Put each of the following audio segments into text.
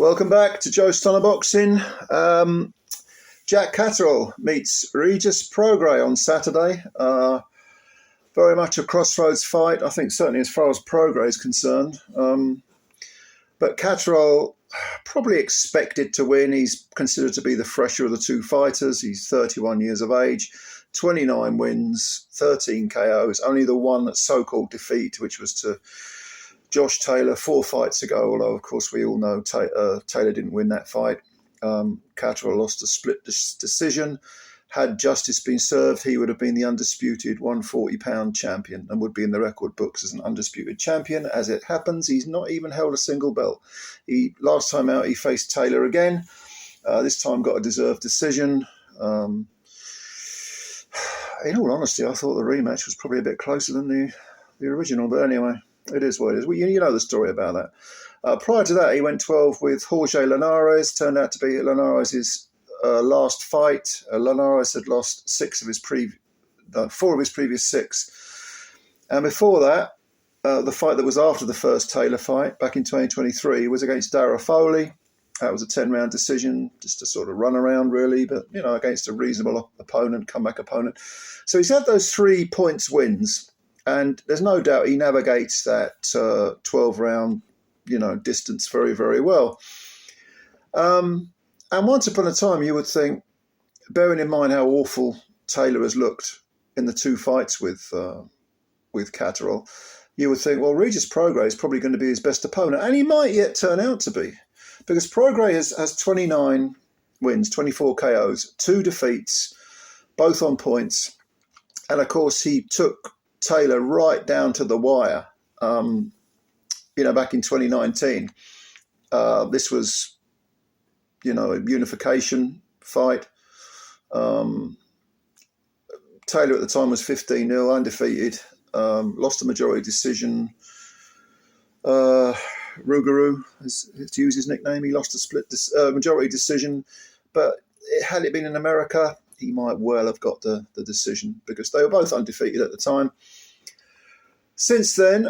Welcome back to Joe Stunner Boxing. Jack Catterall meets Regis Prograis on Saturday. Very much a crossroads fight, I think, certainly as far as Prograis is concerned. But Catterall probably expected to win. He's considered to be the fresher of the two fighters. He's 31 years of age, 29 wins, 13 KOs, only the one so-called defeat, which was to Josh Taylor 4 fights ago, although, of course, we all know Taylor didn't win that fight. Catterall lost a split decision. Had justice been served, he would have been the undisputed 140-pound champion and would be in the record books as an undisputed champion. As it happens, he's not even held a single belt. Last time out, he faced Taylor again. This time got a deserved decision. In all honesty, I thought the rematch was probably a bit closer than the original, but anyway. It is what it is. Well, you know the story about that. Prior to that, he went 12 with Jorge Linares. Turned out to be Linares' last fight. Linares had lost 4 of his previous 6. And before that, the fight that was after the first Taylor fight, back in 2023, was against Darragh Foley. That was a 10-round decision, just a sort of run around, really, but, against a reasonable opponent, comeback opponent. So he's had those 3 points wins. And there's no doubt he navigates that 12-round, distance very, very well. And once upon a time, you would think, bearing in mind how awful Taylor has looked in the 2 fights with Catterall, you would think, well, Regis Prograis is probably going to be his best opponent. And he might yet turn out to be. Because Prograis has 29 wins, 24 KOs, 2 defeats, both on points. And, of course, he took Taylor right down to the wire, back in 2019. This was, a unification fight. Taylor at the time was 15-0, undefeated, lost a majority decision. Rougarou, to use his nickname, he lost a split majority decision. But had it been in America, he might well have got the decision because they were both undefeated at the time. Since then,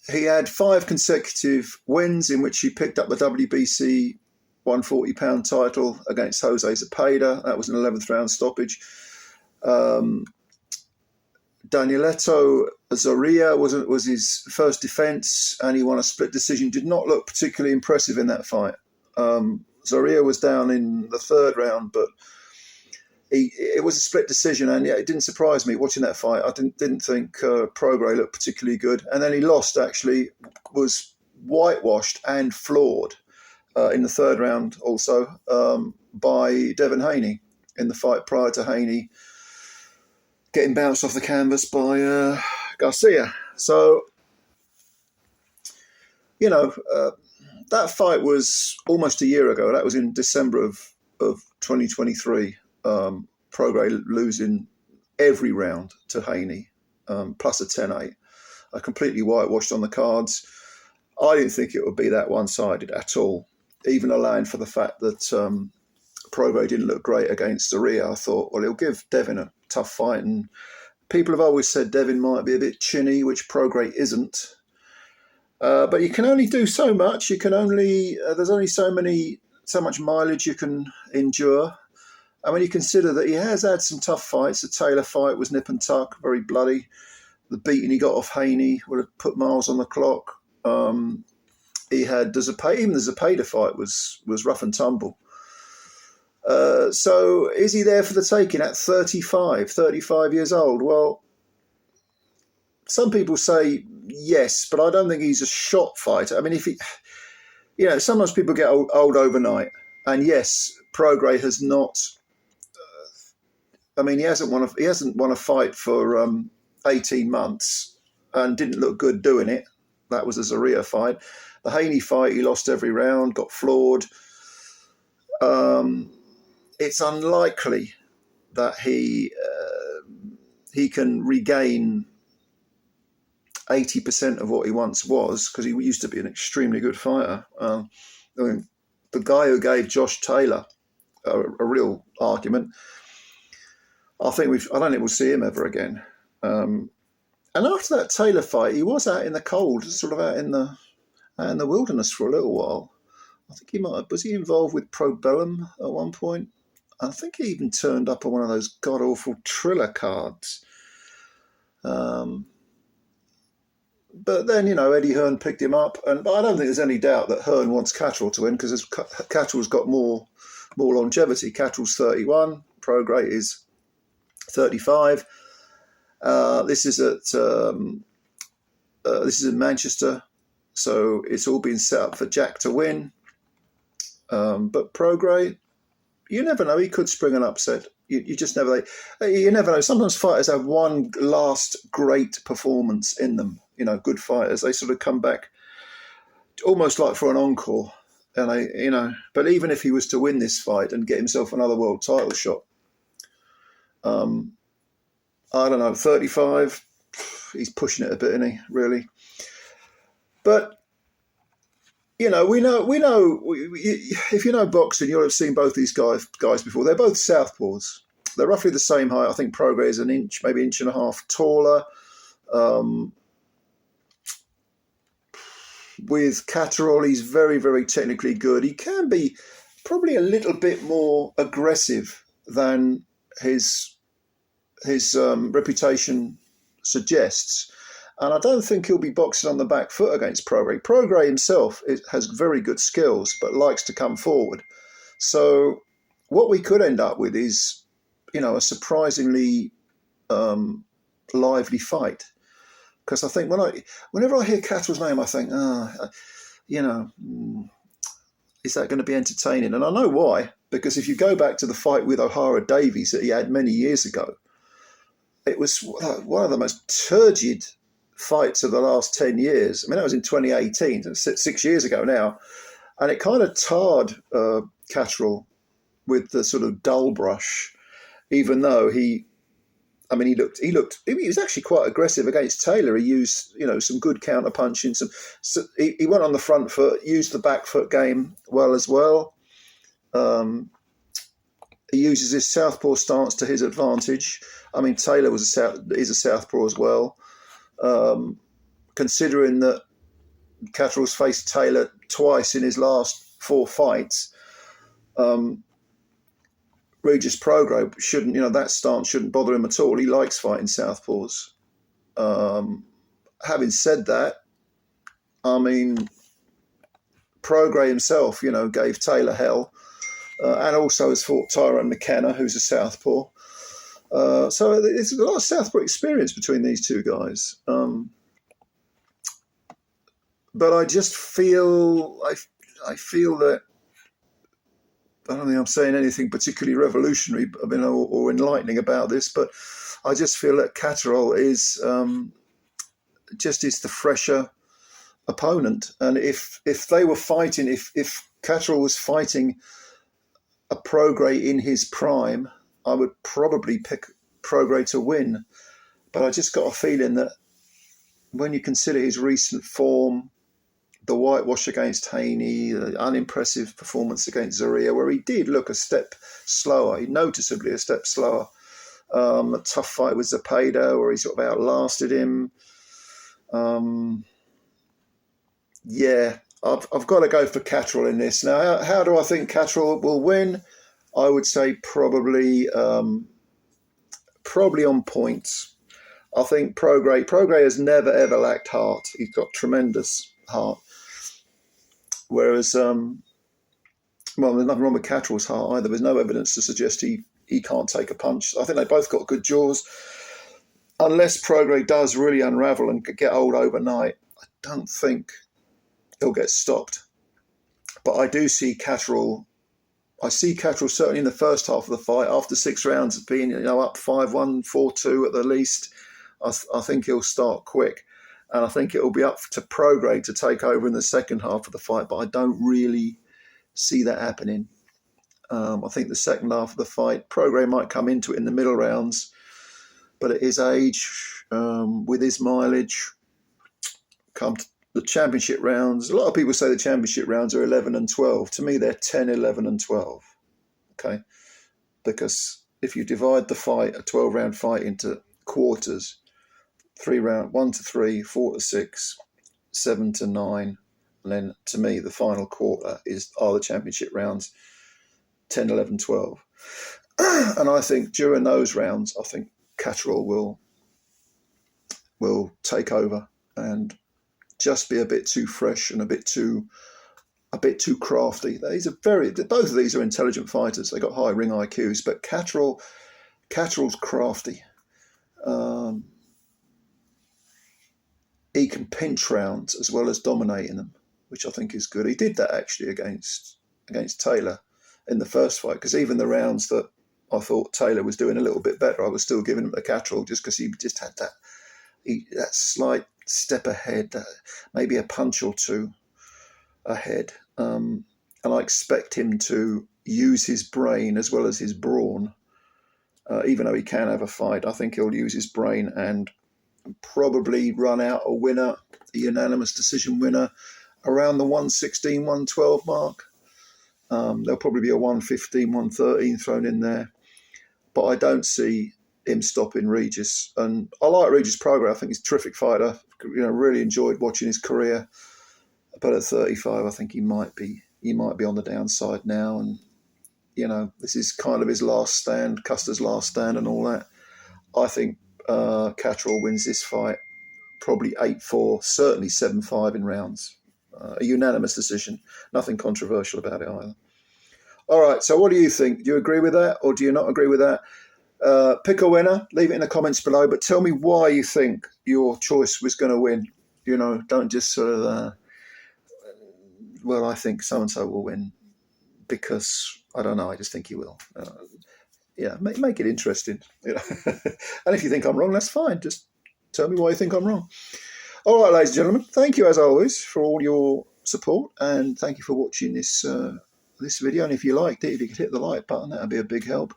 he had 5 consecutive wins in which he picked up the WBC 140-pound title against Jose Zepeda. That was an 11th round stoppage. Danielito Zorrilla was his first defence, and he won a split decision. Did not look particularly impressive in that fight. Zorrilla was down in the 3rd round, but it was a split decision, and it didn't surprise me watching that fight. I didn't think Prograis looked particularly good, and then he lost. Actually, was whitewashed and floored in the 3rd round, also by Devin Haney in the fight prior to Haney getting bounced off the canvas by Garcia. So, that fight was almost a year ago. That was in December of 2023. Prograis losing every round to Haney, plus a 10-8. Completely whitewashed on the cards. I didn't think it would be that one-sided at all, even allowing for the fact that Prograis didn't look great against Zorrilla. I thought, well, he'll give Devin a tough fight, and people have always said Devin might be a bit chinny, which Prograis isn't. But you can only do so much. You can only there's only so much mileage you can endure. And when you consider that he has had some tough fights, the Taylor fight was nip and tuck, very bloody. The beating he got off Haney would have put miles on the clock. He had even the Zepeda fight was rough and tumble. So is he there for the taking at 35 years old? Well, some people say yes, but I don't think he's a shot fighter. I mean, sometimes people get old overnight. And yes, Prograis has not. He hasn't won a fight for 18 months and didn't look good doing it. That was the Zorrilla fight. The Haney fight, he lost every round, got floored. It's unlikely that he can regain 80% of what he once was, because he used to be an extremely good fighter. The guy who gave Josh Taylor a real argument, I don't think we'll see him ever again. And after that Taylor fight, he was out in the cold, sort of out in the and the wilderness for a little while. I think was he involved with Probellum at one point? I think he even turned up on one of those god-awful Triller cards. But then, Eddie Hearn picked him up, but I don't think there's any doubt that Hearn wants Catterall to win, because Catterall's got more longevity. Catterall's 31, Prograis is 35. This is in Manchester, so it's all been set up for Jack to win. But Prograis, you never know. He could spring an upset. You just never know. Sometimes fighters have one last great performance in them. Good fighters, they sort of come back almost like for an encore. And but even if he was to win this fight and get himself another world title shot, I don't know, 35, he's pushing it a bit, isn't he? Really. But we know. If you know boxing, you'll have seen both these guys before. They're both Southpaws. They're roughly the same height. I think Prograis is an inch, maybe inch and a half taller. With Catterall, he's very, very technically good. He can be probably a little bit more aggressive than his reputation suggests. And I don't think he'll be boxing on the back foot against Prograis. Prograis himself has very good skills, but likes to come forward. So what we could end up with is, a surprisingly lively fight. Because I think whenever I hear Catterall's name, I think, is that going to be entertaining? And I know why. Because if you go back to the fight with O'Hara Davies that he had many years ago, it was one of the most turgid fights of the last 10 years. I mean, that was in 2018, 6 years ago now. And it kind of tarred Catterall with the sort of dull brush, even though he was actually quite aggressive against Taylor. He used, some good counter punching. He went on the front foot, used the back foot game well as well. He uses his southpaw stance to his advantage. I mean, Taylor is a southpaw as well. Considering that Catterall's faced Taylor twice in his last 4 fights, Regis Prograis shouldn't, that stance shouldn't bother him at all. He likes fighting southpaws. Having said that, I mean, Prograis himself, gave Taylor hell, and also has fought Tyrone McKenna, who's a southpaw. So there's a lot of southpaw experience between these two guys. But I just feel, I feel that, I don't think I'm saying anything particularly revolutionary, or enlightening about this, but I just feel that Catterall is the fresher opponent. And if they were fighting, if Catterall was fighting a Prograis in his prime, I would probably pick Prograis to win. But I just got a feeling that when you consider his recent form, the whitewash against Haney, the unimpressive performance against Zaria, where he did look a step slower, noticeably a step slower. A tough fight with Zepeda, where he sort of outlasted him. I've got to go for Catterall in this. Now, how do I think Catterall will win? I would say probably on points. I think Prograis has never, ever lacked heart. He's got tremendous heart. Whereas, there's nothing wrong with Catterall's heart either. There's no evidence to suggest he can't take a punch. I think they both got good jaws. Unless Prograis does really unravel and get old overnight, I don't think he'll get stopped. But I do see Catterall. I see Catterall certainly in the first half of the fight, after 6 rounds of being up 5-1, 4-2 at the least. I think he'll start quick. And I think it will be up to Prograis to take over in the second half of the fight, but I don't really see that happening. I think the second half of the fight, Prograis might come into it in the middle rounds, but at his age, with his mileage, come to the championship rounds. A lot of people say the championship rounds are 11 and 12. To me, they're 10, 11 and 12. Okay? Because if you divide the fight, a 12-round fight, into quarters, 3 round, 1 to 3, 4 to 6, 7 to 9, And then, to me, the final quarter are the championship rounds 10, 11, 12. And I think during those rounds, I think Catterall will take over and just be a bit too fresh and a bit too crafty. Both of these are intelligent fighters. They got high ring IQs, but Catterall's crafty. He can pinch rounds as well as dominating them, which I think is good. He did that actually against Taylor in the first fight, because even the rounds that I thought Taylor was doing a little bit better, I was still giving him to Catterall just because he just had that slight step ahead, maybe a punch or two ahead. And I expect him to use his brain as well as his brawn. Even though he can have a fight, I think he'll use his brain and probably run out a winner, a unanimous decision winner, around the 116, 112 mark. There'll probably be a 115, 113 thrown in there. But I don't see him stopping Regis. And I like Regis Prograis. I think he's a terrific fighter. Really enjoyed watching his career. But at 35, I think he might be on the downside now. And, this is kind of his last stand, Custer's last stand and all that. I think Catterall wins this fight probably 8-4, certainly 7-5 in rounds. A unanimous decision. Nothing controversial about it either. All right, so what do you think? Do you agree with that or do you not agree with that? Pick a winner, leave it in the comments below, but tell me why you think your choice was going to win. Don't just sort of, I think so-and-so will win because, I don't know, I just think he will. Make it interesting. And if you think I'm wrong, that's fine. Just tell me why you think I'm wrong. All right, ladies and gentlemen, thank you as always for all your support, and thank you for watching this video. And if you liked it, if you could hit the like button, that would be a big help.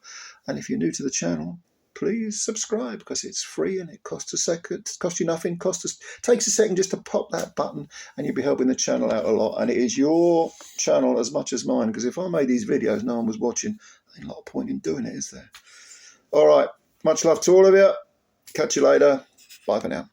And if you're new to the channel, please subscribe because it's free and it costs a second. It costs you nothing. Takes a second just to pop that button, and you'll be helping the channel out a lot. And it is your channel as much as mine, because if I made these videos, no one was watching. There's a lot of point in doing it, is there? All right. Much love to all of you. Catch you later. Bye for now.